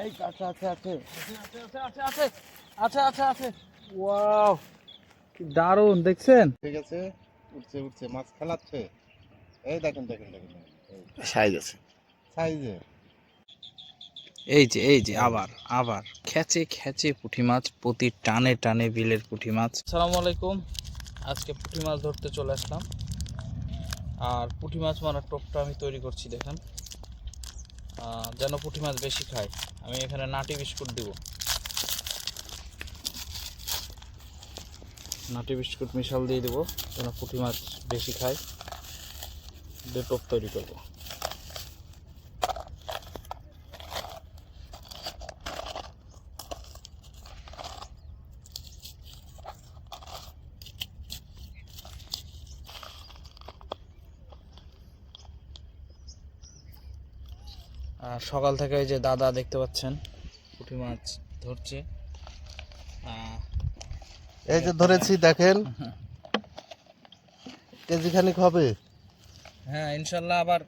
এই আছে আছে আছে আছে আছে আছে আছে। ওয়াও, কি দারুণ দেখছেন। ঠিক আছে, উঠছে উঠছে, মাছ খেলাচ্ছে। এই দেখেন দেখেন দেখেন দেখেন, সাইজ আছে, সাইজে। এই যে আবার আবার খেচে খেচে পুঁটি মাছ, প্রতি টানে টানে বিলের পুঁটি মাছ। আসসালামু আলাইকুম। আজকে পুঁটি মাছ ধরতে চলে আসলাম, আর পুঁটি মাছ মারার টোপটা আমি তৈরি করছি দেখেন, যেন পুঁটি মাছ বেশি খায়। আমি এখানে নাটি বিস্কুট দিব, নাটি বিস্কুট মিশাল দিয়ে দেবো যেন পুঁটি মাছ বেশি খায়, দিয়ে টোপ তৈরি করবো। আর সকাল থেকে ওই যে দাদা দেখতে পাচ্ছেন পুঁটি মাছ ধরছে। এই যে ধরেছি দেখেন, কেজি খানিক হবে। হ্যাঁ ইনশাল্লাহ, আবার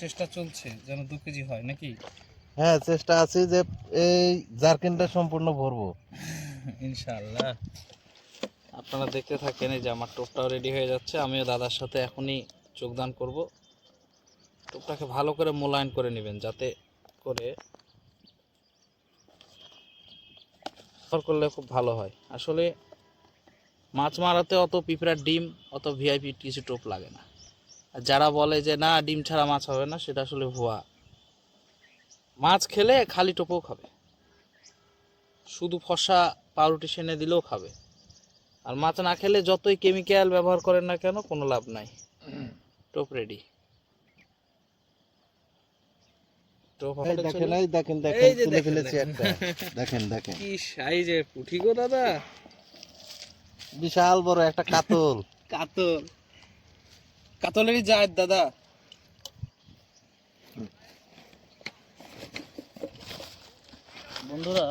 চেষ্টা চলছে যেন 2 কেজি হয় নাকি। হ্যাঁ, চেষ্টা আছে যে এই জারকিনটা সম্পূর্ণ ভরবো ইনশাল্লাহ। আপনারা দেখতে থাকেন, এই যে আমার টোপটাও রেডি হয়ে যাচ্ছে। আমিও দাদার সাথে এখনই যোগদান করব। টোপটাকে ভালো করে মোলায়েন করে নেবেন যাতে করে করলে খুব ভালো হয়। আসলে মাছ মারাতে অত পিঁপড়ার ডিম, অত ভিআইপি কিছু টোপ লাগে না। আর যারা বলে যে না ডিম ছাড়া মাছ হবে না, সেটা আসলে ভুয়া। মাছ খেলে খালি টোপও খাবে, শুধু ফসা পাউরুটি সেনে দিলেও খাবে। আর মাছ না খেলে যতই কেমিক্যাল ব্যবহার করেন না কেন, কোনো লাভ নাই। টোপ রেডি। টোপ এই আমাদের দেখেন, চলে। এই দেখেন দেখেন, এই যে তুলে দেখেন ফেলেছি দেখেন একটা। দেখেন দেখেন, কি সাইজের পুঁটি গো দাদা, বিশাল বড় একটা কাতল। কাতল, কাতলেরই জাত দাদা। বন্ধুরা,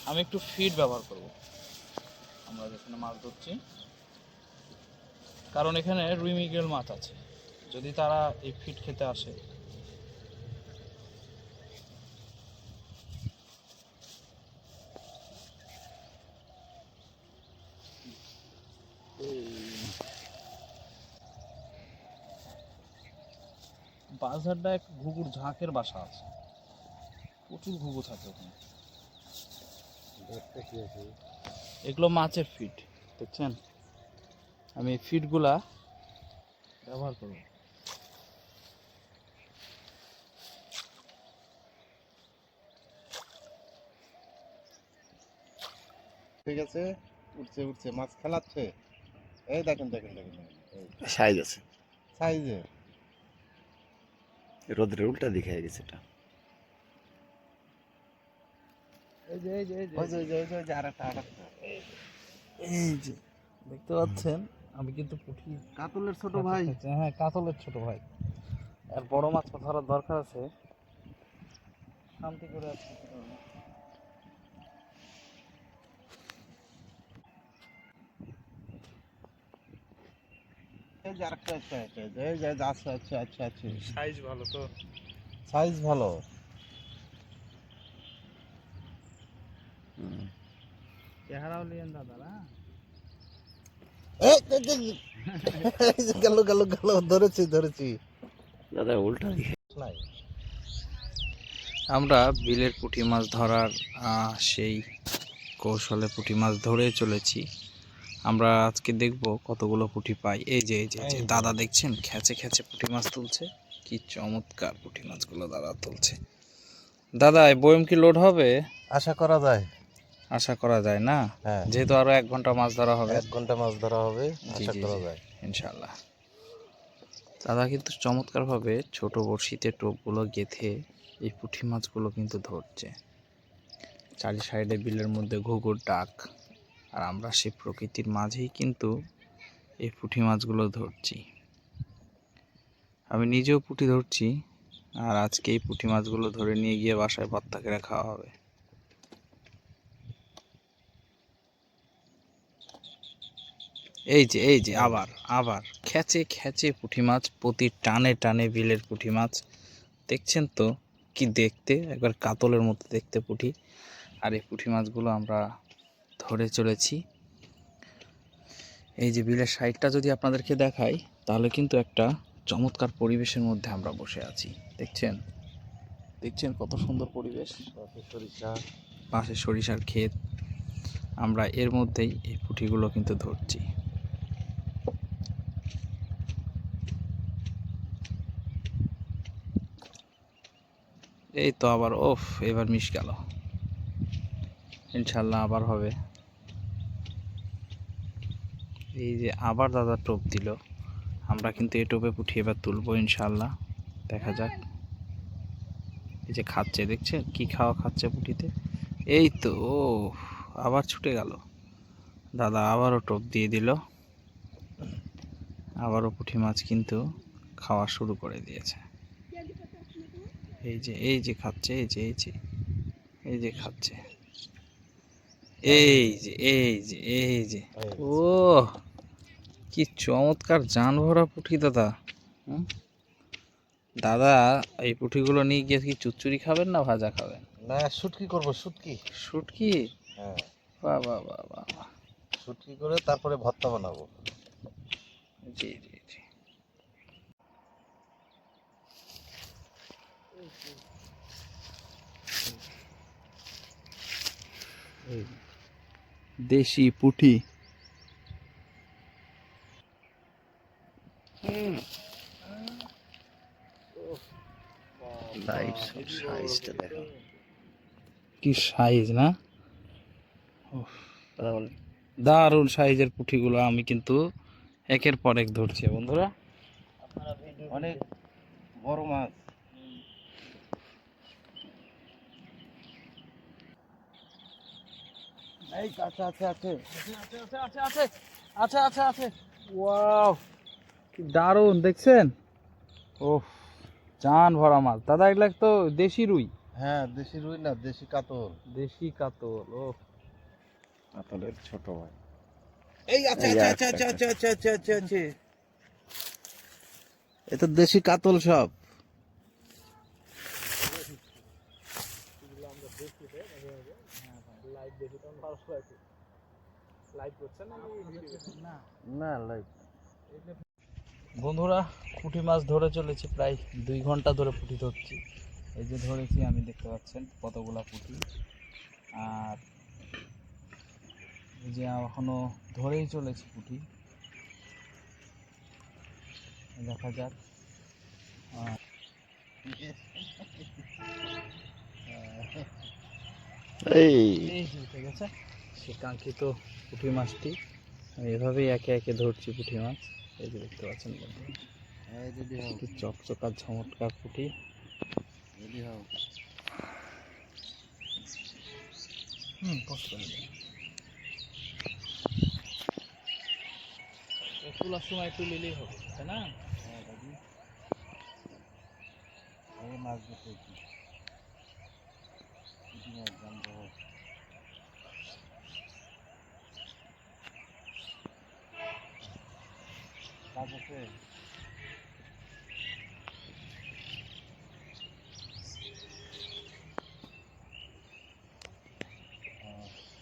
আমি একটু ফিড ব্যবহার করব আমরা যেখানে মাছ ধরছি, কারণ এখানে রুই মৃগেল মাছ আছে। যদি তারা এই ফিড খেতে আসে, বাজারটা এক ঘুঘুর ঝাঁকের বাসা আছে, প্রচুর ঘুঘু থাকে ওখানে। এগুলো মাছের ফিড দেখছেন। আমি এই ফিডগুলা ব্যবহার করব। ঠিক আছে, উঠছে উঠছে, মাছ খেলাচ্ছে। এই দেখেন দেখেন দেখেন দেখেন, সাইজ আছে, সাইজে। রোদ্রের উল্টা দিকে হয়ে গেছে এটা। এই যে এই যে এই যে ওই যে ওই যে ওই যে ওই যে আরেকটা আরেকটা। এই যে দেখতে পাচ্ছেন, আমি কিন্তু পুঁটি কাতলের ছোট কাছে ভাই। খাচ্ছি। হ্যাঁ, কাতলের ছোট ভাই। আর বড় মাছ ধরার দরকার আছে, শান্তি করে আছে। এই যে আরেকটা আছে, এই যে আছে আছে আছে আছে। সাইজ ভালো তো। সাইজ ভালো। চেহারাও লিয়েন দাদা না। গেল গেল গেল, ধরেছি ধরেছি দাদা, উল্টা দিকে। আমরা বিলের পুঁটি মাছ ধরার সেই কৌশলে পুঁটি মাছ ধরে চলেছি। আমরা আজকে দেখব কতগুলো পুঁটি পাই। এই যে দাদা দেখছেন খেচে খেচে পুঁটি মাছ তুলছে, কি চমৎকার পুঁটি মাছগুলো দাদা তুলছে। দাদা এই বয়ম কি লোড হবে? আশা করা যায়। আশা করা যায় না, হ্যাঁ, যেহেতু আরো 1 ঘন্টা মাছ ধরা হবে। 1 ঘন্টা মাছ ধরা হবে, আশা করা যায় ইনশাল্লাহ। দাদা কিন্তু চমৎকারভাবে ছোট বড়শিতে টোপগুলো গেঁথে এই পুঁটি মাছগুলো কিন্তু ধরছে। চারি সাইডে বিলের মধ্যে ঘুঘুর ডাক, আর আমরা সেই প্রকৃতির মাঝেই কিন্তু এই পুঁটি মাছগুলো ধরছি। আমি নিজেও পুঁটি ধরছি, আর আজকে এই পুঁটি মাছগুলো ধরে নিয়ে গিয়ে বাসায় ভর্তা করে খাওয়া হবে। এই যে আবার আবার খেচে খেচে পুঁটি মাছ, প্রতি টানে টানে বিলের পুঁটি মাছ। দেখছেন তো কি দেখতে, একবার কাতলের মতো দেখতে পুঁটি। আর এই পুঁটি মাছগুলো আমরা ধরে চলেছি। এই যে বিলের সাইডটা যদি আপনাদেরকে দেখাই, তাহলে কিন্তু একটা চমৎকার পরিবেশের মধ্যে আমরা বসে আছি। দেখছেন দেখছেন কত সুন্দর পরিবেশ, সরিষা, পাশে সরিষার ক্ষেত। আমরা এর মধ্যেই এই পুঁটিগুলো কিন্তু ধরছি। এই তো আবার ওফ, এবার মিশ গেল। ইনশাল্লাহ আবার হবে। এই যে আবার দাদা টোপ দিল, আমরা কিন্তু এই টোপে পুঁটি এবার তুলবো ইনশাল্লাহ। দেখা যাক। এই যে খাচ্ছে, দেখছেন কি খাওয়া খাচ্ছে পুঁটিতে। এই তো ও, আবার ছুটে গেল দাদা, আবারও টোপ দিয়ে দিল। আবারও পুঁটি মাছ কিন্তু খাওয়া শুরু করে দিয়েছে। এই যে খাচ্ছে, এই যে খাচ্ছে, এই যে ও, কি চমৎকার জান ভরা পুঁটি দাদা। হুম? দাদা, এই পুঁটিগুলো নিয়ে গিয়ে কি চুচুড়ি খাবেন না ভাজা খাবেন? না শুটকি করবো, শুটকি। শুটকি? হ্যাঁ, বাহ বাহ বাহ বাহ বাহ। শুটকি করে তারপরে ভর্তা বানাবো। জি। দেশি পুঁটি। সাইজটা দেখো, কি সাইজ না, দারুণ সাইজের পুঁটিগুলো আমি কিন্তু একের পর এক ধরছি বন্ধুরা। অনেক বড় মাছ। এই আছে আছে আছে আছে। ওয়াও, কি দারুণ দেখছেন। ও, জান ভরা মাছ দাদা, এগুলা তো দেশি রুই। হ্যাঁ, দেশি রুই না, দেশি কাতল। দেশি কাতল। ও, কাতলের ছোট ভাই। এই আচ্ছা এই আচ্ছা একটা, আচ্ছা আচ্ছা আচ্ছা আচ্ছা আচ্ছা আচ্ছা। এ তো দেশি কাতল সব। না লাইভ। বন্ধুরা, পুঁটি মাছ ধরে চলেছি, প্রায় 2 ঘন্টা ধরে পুঁটি ধরছি। এই যে ধরেছি আমি, দেখতে পাচ্ছেন কতগুলা পুঁটি। আর এই যে এখনো ধরেই চলেছি পুঁটি, দেখা যাক। এই এই যে উঠে গেছে সে কাঙ্ক্ষিত পুঁটি মাছটি। আমি এভাবেই একে একে ধরছি পুঁটি মাছ। এই যে দেখতে পাচ্ছেন বন্ধুরা, কি চকচকার ঝমৎকার পুঁটি। কষ্ট করে দেয়। তোলার সময় একটু নিলেই হবে, তাই না? মাছ ধরতে কাজ আছে।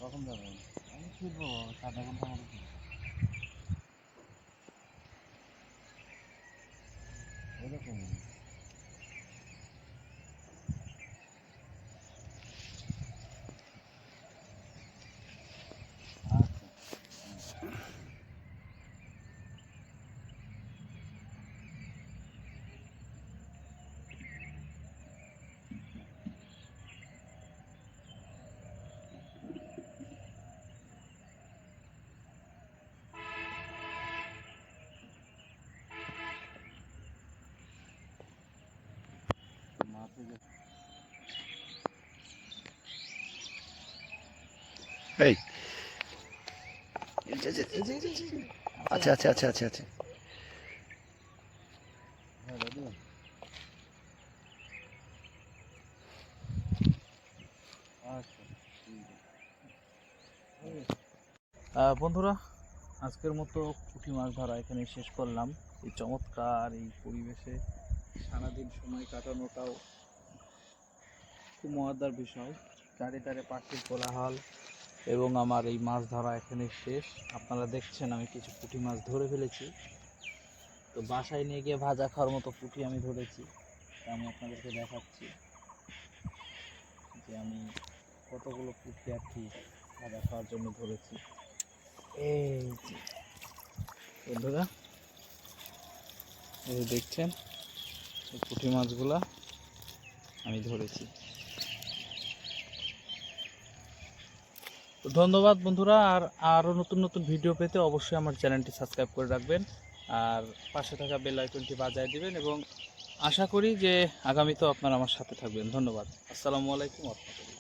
কখন যাবেন? আমি ফিরবো 7 ঘন্টা মতো ফিরবো। এরকম এই আচ্ছা আচ্ছা আচ্ছা আচ্ছা আচ্ছা। বন্ধুরা, আজকের মতো পুঁটি মাছ ধরা এখানে শেষ করলাম। এই চমৎকার এই পরিবেশে সারাদিন সময় কাটানোটাও খুব মজাদার বিষয়। চারিধারে পাখির কোলাহল এবং আমার এই মাছ ধরা এখানে শেষ। আপনারা দেখছেন আমি কিছু পুঁটি মাছ ধরে ফেলেছি, তো বাসায় নিয়ে গিয়ে ভাজা খাওয়ার মতো পুঁটি আমি ধরেছি। তা আমি আপনাদেরকে দেখাচ্ছি যে আমি কতগুলো পুঁটি আর কি ভাজা খাওয়ার জন্য ধরেছি। এই যে বন্ধুরা, এই যে দেখছেন এই পুঁটি মাছগুলা আমি ধরেছি। তো ধন্যবাদ বন্ধুরা। আর আরও নতুন নতুন ভিডিও পেতে অবশ্যই আমার চ্যানেলটি সাবস্ক্রাইব করে রাখবেন আর পাশে থাকা বেল আইকনটি বাজায় দিবেন, এবং আশা করি যে আগামীতেও আপনারা আমার সাথে থাকবেন। ধন্যবাদ। আসসালামু আলাইকুম ওয়া রাহমাতুল্লাহ।